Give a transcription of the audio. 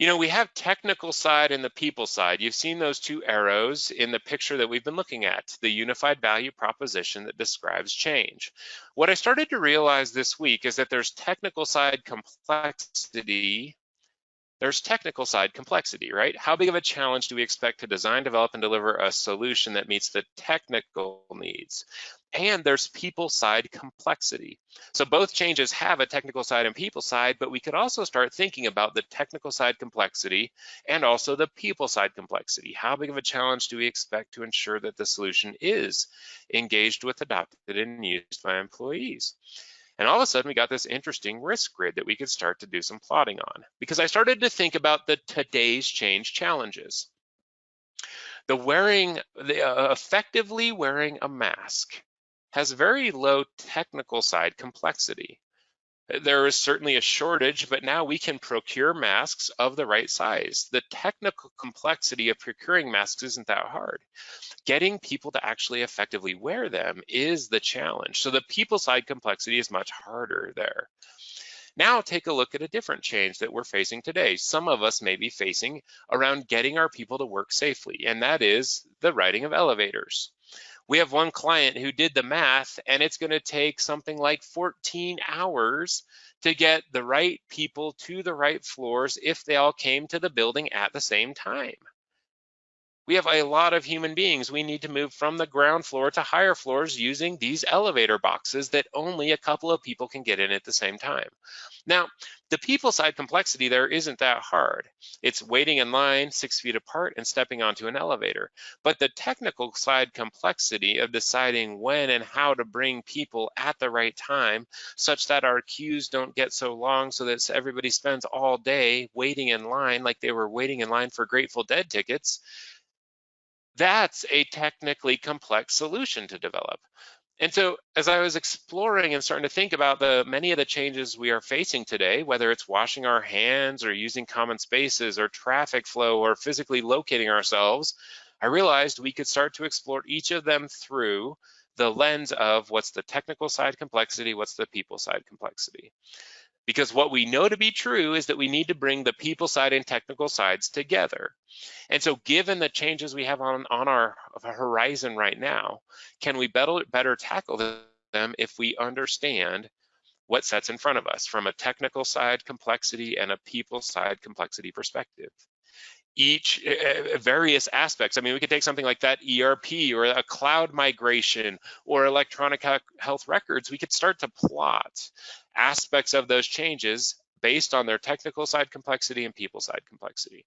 We have technical side and the people side. You've seen those two arrows in the picture that we've been looking at, the unified value proposition that describes change. What I started to realize this week is that there's technical side complexity. There's technical side complexity, right? How big of a challenge do we expect to design, develop, and deliver a solution that meets the technical needs? And there's people side complexity. So both changes have a technical side and people side, but we could also start thinking about the technical side complexity and also the people side complexity. How big of a challenge do we expect to ensure that the solution is engaged with, adopted, and used by employees? And all of a sudden, we got this interesting risk grid that we could start to do some plotting on, because I started to think about the today's change challenges. Effectively wearing a mask has very low technical side complexity. There is certainly a shortage, but now we can procure masks of the right size. The technical complexity of procuring masks isn't that hard. Getting people to actually effectively wear them is the challenge. So the people side complexity is much harder there. Now take a look at a different change that we're facing today. Some of us may be facing around getting our people to work safely, and that is the riding of elevators. We have one client who did the math, and it's going to take something like 14 hours to get the right people to the right floors if they all came to the building at the same time. We have a lot of human beings. We need to move from the ground floor to higher floors using these elevator boxes that only a couple of people can get in at the same time. Now, the people side complexity there isn't that hard. It's waiting in line 6 feet apart and stepping onto an elevator. But the technical side complexity of deciding when and how to bring people at the right time such that our queues don't get so long so that everybody spends all day waiting in line like they were waiting in line for Grateful Dead tickets, that's a technically complex solution to develop. And so as I was exploring and starting to think about many of the changes we are facing today, whether it's washing our hands or using common spaces or traffic flow or physically locating ourselves, I realized we could start to explore each of them through the lens of what's the technical side complexity, what's the people side complexity. Because what we know to be true is that we need to bring the people side and technical sides together. And so given the changes we have on our horizon right now, can we better tackle them if we understand what sets in front of us from a technical side complexity and a people side complexity perspective? Each various aspects. I mean, we could take something like that ERP or a cloud migration or electronic health records. We could start to plot aspects of those changes based on their technical side complexity and people side complexity.